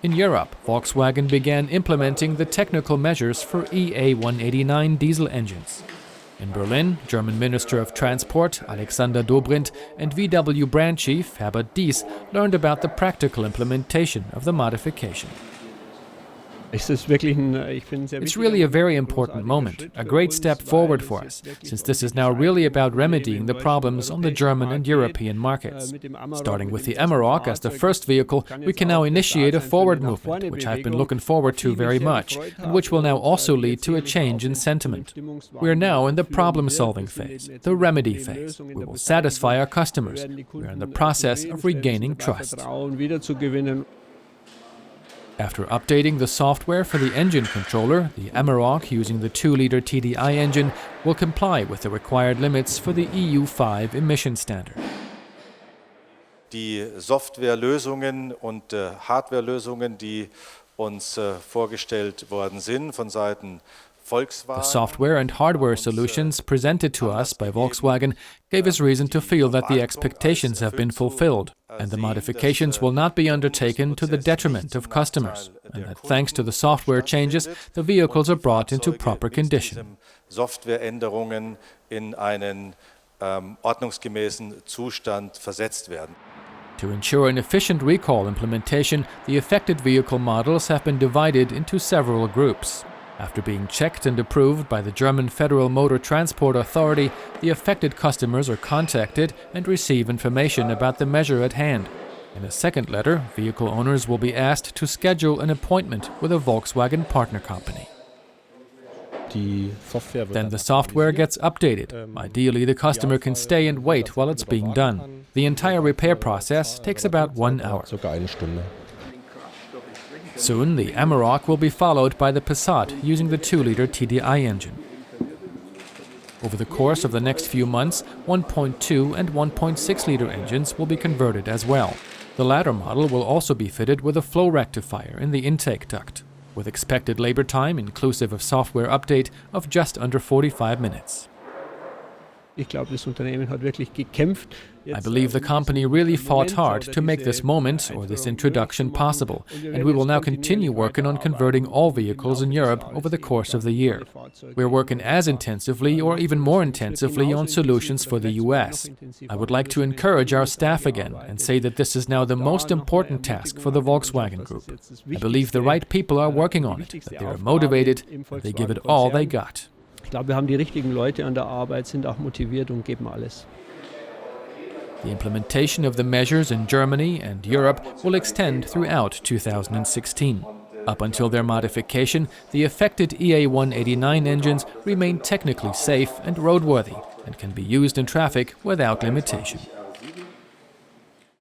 In Europe, Volkswagen began implementing the technical measures for EA189 diesel engines. In Berlin, German Minister of Transport Alexander Dobrindt and VW brand chief Herbert Diess learned about the practical implementation of the modification. It's really a very important moment, a great step forward for us, since this is now really about remedying the problems on the German and European markets. Starting with the Amarok as the first vehicle, we can now initiate a forward movement, which I've been looking forward to very much, and which will now also lead to a change in sentiment. We are now in the problem-solving phase, the remedy phase. We will satisfy our customers. We are in the process of regaining trust. After updating the software for the engine controller, the Amarok using the 2-liter TDI engine will comply with the required limits for the EU5 emission standard. Die Softwarelösungen und Hardwarelösungen, die uns vorgestellt worden sind von Seiten Volkswagen. The software and hardware solutions presented to us by Volkswagen gave us reason to feel that the expectations have been fulfilled, and the modifications will not be undertaken to the detriment of customers, and that thanks to the software changes, the vehicles are brought into proper condition. Softwareänderungen in einen ordnungsgemäßen Zustand versetzt werden. To ensure an efficient recall implementation, the affected vehicle models have been divided into several groups. After being checked and approved by the German Federal Motor Transport Authority, the affected customers are contacted and receive information about the measure at hand. In a second letter, vehicle owners will be asked to schedule an appointment with a Volkswagen partner company. Then the software gets updated. Ideally, the customer can stay and wait while it's being done. The entire repair process takes about 1 hour. Soon, the Amarok will be followed by the Passat using the 2-liter TDI engine. Over the course of the next few months, 1.2 and 1.6-liter engines will be converted as well. The latter model will also be fitted with a flow rectifier in the intake duct, with expected labor time, inclusive of software update, of just under 45 minutes. I believe the company really fought hard to make this moment, or this introduction, possible, and we will now continue working on converting all vehicles in Europe over the course of the year. We are working as intensively, or even more intensively, on solutions for the US. I would like to encourage our staff again and say that this is now the most important task for the Volkswagen Group. I believe the right people are working on it, that they are motivated, and they give it all they got. Ich glaube, wir haben die richtigen Leute an der Arbeit, sind auch motiviert und geben alles. The implementation of the measures in Germany and Europe will extend throughout 2016. Up until their modification, the affected EA189 engines remain technically safe and roadworthy and can be used in traffic without limitation.